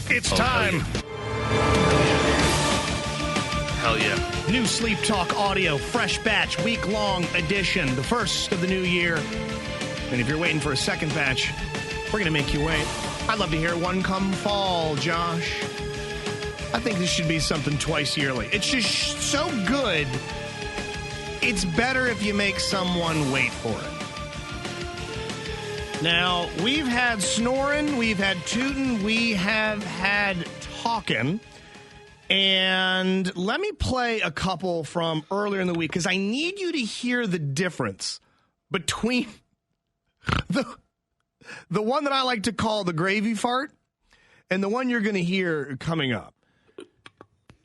It's time. Hell yeah. New Sleep Talk audio, fresh batch, week-long edition, the first of the new year. And if you're waiting for a second batch, we're going to make you wait. I'd love to hear one come fall, Josh. I think this should be something twice yearly. It's just so good. It's better if you make someone wait for it. Now, we've had snoring, we've had tooting, we have had talking. And let me play a couple from earlier in the week because I need you to hear the difference between the one that I like to call the gravy fart and the one you're going to hear coming up.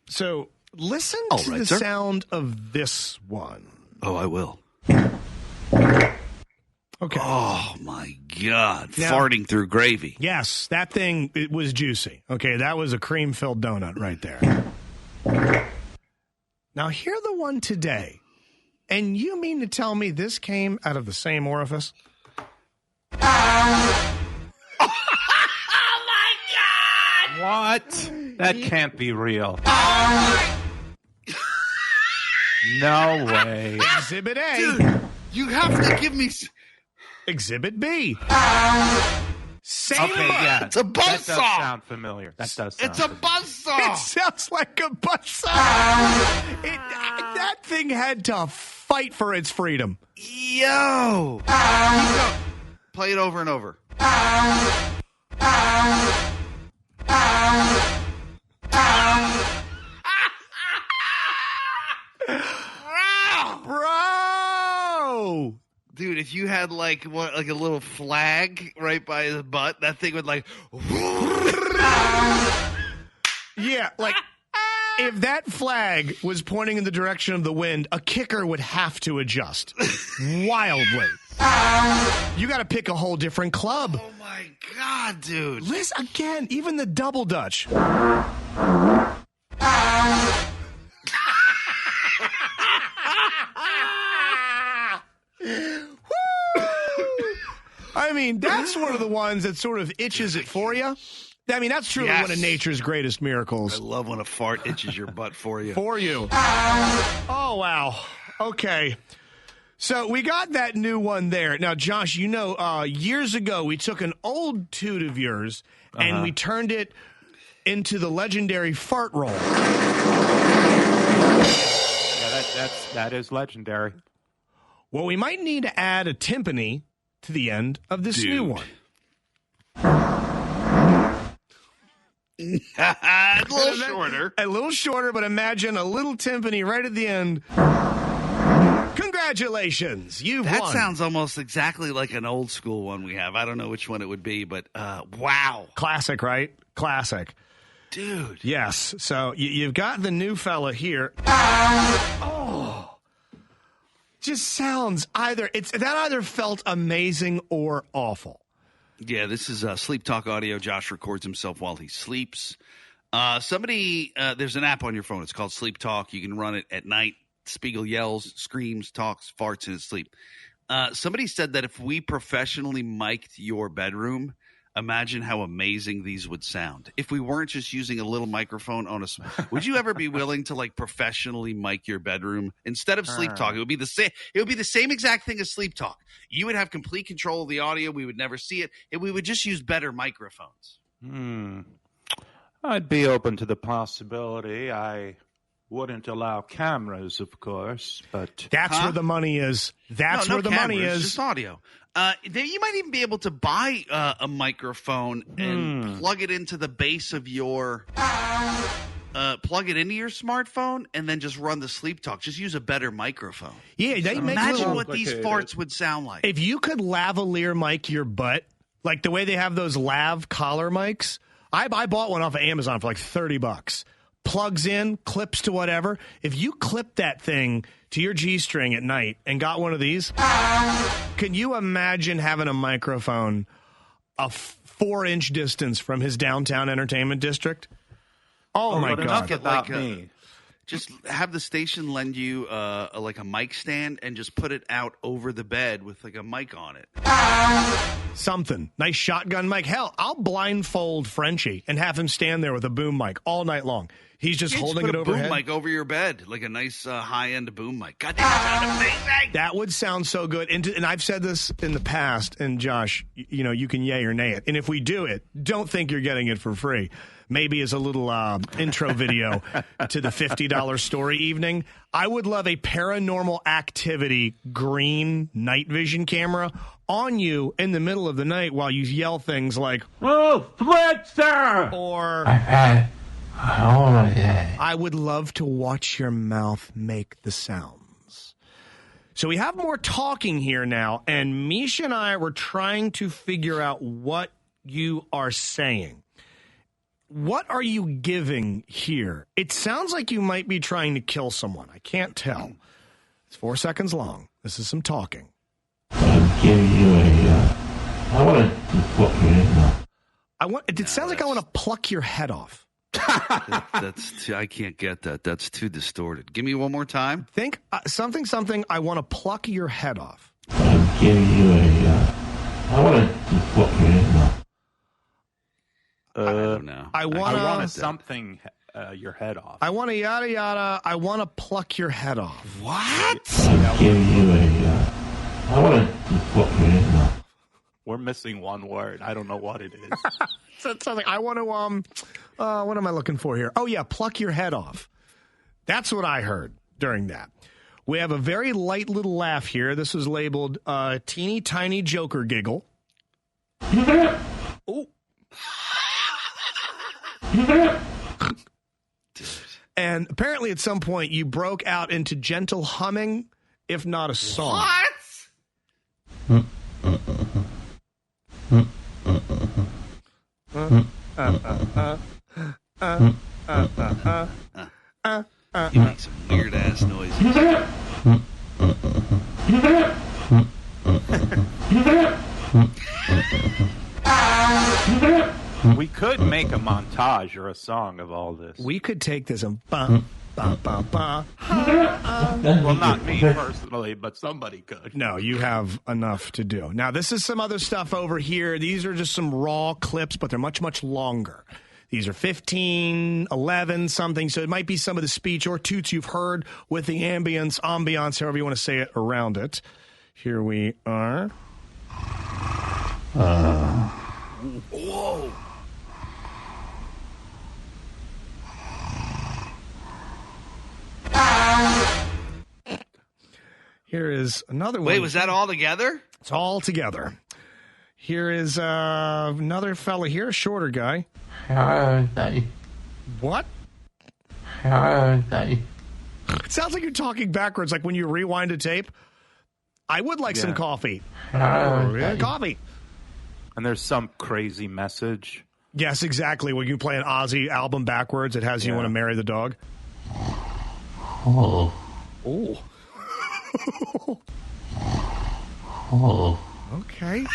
So listen to the sound of this one. Oh, I will. Okay. Oh, my God. Now, farting through gravy. Yes, that thing, it was juicy. Okay, that was a cream-filled donut right there. Now, hear the one today. And you mean to tell me this came out of the same orifice? Oh, my God! What? That can't be real. No way. Exhibit A. Dude, you have to give me... Exhibit B. Same Okay, yeah. It's a buzzsaw. That does sound familiar. That does sound It's a buzzsaw. It sounds like a buzzsaw. That thing had to fight for its freedom. Yo. Keep going. Play it over and over. Bro. Dude, if you had like a little flag right by his butt, that thing would like. Yeah, like if that flag was pointing in the direction of the wind, a kicker would have to adjust wildly. You got to pick a whole different club. Oh my God, dude! Listen again, even the double dutch. I mean, that's one of the ones that sort of itches it for you. I mean, that's truly one of nature's greatest miracles. I love when a fart itches your butt for you. For you. Oh, wow. Okay. So we got that new one there. Now, Josh, you know, years ago, we took an old toot of yours and we turned it into the legendary fart roll. Yeah, that is legendary. Well, we might need to add a timpani to the end of this new one. A little shorter. A little shorter, but imagine a little timpani right at the end. Congratulations, you've won. That sounds almost exactly like an old school one we have. I don't know which one it would be, but wow. Classic, right? Classic. Dude. Yes. So you've got the new fella here. Oh. Just sounds that either felt amazing or awful. Yeah, this is Sleep Talk audio. Josh records himself while he sleeps. There's an app on your phone. It's called Sleep Talk. You can run it at night. Spiegel yells, screams, talks, farts in his sleep. Somebody said that if we professionally mic'd your bedroom, imagine how amazing these would sound. If we weren't just using a little microphone on would you ever be willing to like professionally mic your bedroom instead of Sleep Talk? It would be the same. It would be the same exact thing as Sleep Talk. You would have complete control of the audio. We would never see it, and we would just use better microphones. I'd be open to the possibility. I wouldn't allow cameras, of course, but that's where the money is. That's where the money is. Just audio. You might even be able to buy a microphone and plug it into the base of your plug it into your smartphone and then just run the Sleep Talk. Just use a better microphone. Yeah, imagine what these farts would sound like. If you could lavalier mic your butt, like the way they have those lav collar mics. I bought one off of Amazon for like $30. Plugs in, clips to whatever. If you clip that thing to your G-string at night and got one of these, can you imagine having a microphone a 4-inch distance from his downtown entertainment district? Oh my God. About me. just have the station lend you like a mic stand and just put it out over the bed with like a mic on it. Something. Nice shotgun mic. Hell, I'll blindfold Frenchie and have him stand there with a boom mic all night long. He's just holding it overhead. Boom mic over your bed, like a nice high-end boom mic. God damn, that sounds amazing. That would sound so good. And I've said this in the past, and Josh, you know, you can yay or nay it. And if we do it, don't think you're getting it for free. Maybe as a little intro video to the $50 story evening. I would love a Paranormal Activity green night vision camera on you in the middle of the night while you yell things like, "Oh, Fletcher!" or yeah. I would love to watch your mouth make the sounds. So we have more talking here now, and Misha and I were trying to figure out what you are saying. What are you giving here? It sounds like you might be trying to kill someone. I can't tell. It's 4 seconds long. This is some talking. I'll give you I want to pluck your head off. It sounds like I want to pluck your head off. I can't get that. That's too distorted. Give me one more time. Think something. I want to pluck your head off. I'll give you I want to pluck your head off. I don't know. I want something your head off. I want to yada yada. I want to pluck your head off. What? I'll give you I want to pluck your head off. We're missing one word. I don't know what it is. So it's something I want to what am I looking for here? Oh yeah, pluck your head off. That's what I heard during that. We have a very light little laugh here. This was labeled teeny tiny Joker giggle. Oh. And apparently at some point you broke out into gentle humming, if not a song. What? You make some weird ass noises. We could make a montage or a song of all this. We could take this and ba ba ba ba. Well, not me personally, but somebody could. No, you have enough to do. Now, this is some other stuff over here. These are just some raw clips, but they're much, much longer. These are 15, 11, something. So it might be some of the speech or toots you've heard with the ambience, however you want to say it, around it. Here we are. Whoa. Here is another one. Wait, was that all together? It's all together. Here is another fella here, a shorter guy. What? It sounds like you're talking backwards, like when you rewind a tape. I would like some coffee. Coffee. And there's some crazy message. Yes, exactly. When you play an Ozzy album backwards, it has you want to marry the dog. Oh. Okay.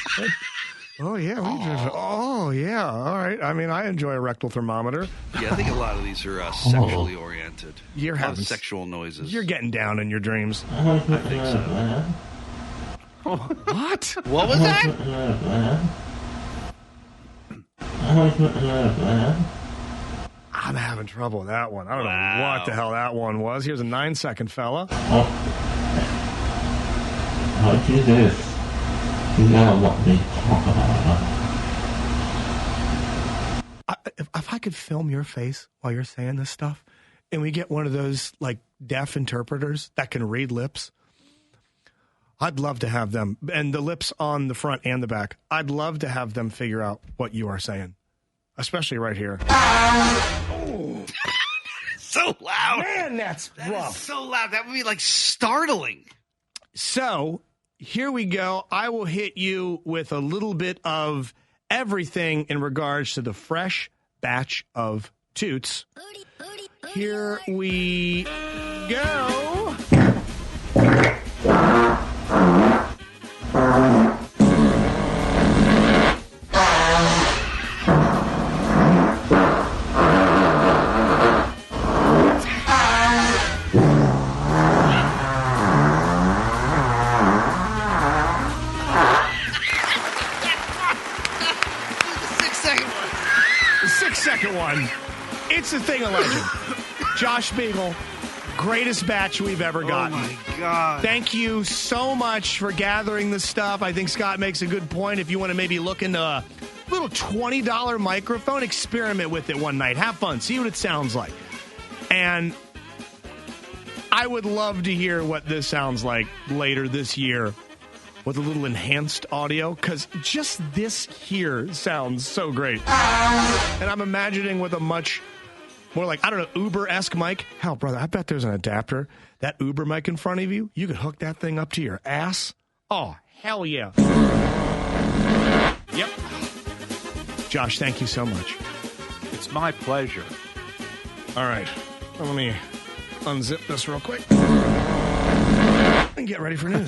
Oh, yeah. Oh, yeah. All right. I mean, I enjoy a rectal thermometer. Yeah, I think a lot of these are sexually oriented. You're having sexual noises. You're getting down in your dreams. I think so. What? What was that? I'm having trouble with that one. I don't know what the hell that one was. Here's a 9-second fella. Oh, Jesus. You gotta let me talk about it. If I could film your face while you're saying this stuff, and we get one of those, like, deaf interpreters that can read lips, I'd love to have them. And the lips on the front and the back, I'd love to have them figure out what you are saying, especially right here. So loud. Man, that's rough. So loud. That would be, like, startling. So here we go. I will hit you with a little bit of everything in regards to the fresh batch of toots. Here we go. second one. It's a thing of legend. Josh Spiegel, greatest batch we've ever gotten. Oh, my God. Thank you so much for gathering this stuff. I think Scott makes a good point. If you want to maybe look into a little $20 microphone, experiment with it one night. Have fun. See what it sounds like. And I would love to hear what this sounds like later this year with a little enhanced audio, because just this here sounds so great. And I'm imagining with a much more like, I don't know, Uber-esque mic. Hell, brother, I bet there's an adapter. That Uber mic in front of you, you could hook that thing up to your ass. Oh, hell yeah. Yep. Josh, thank you so much. It's my pleasure. All right. Let me unzip this real quick and get ready for news.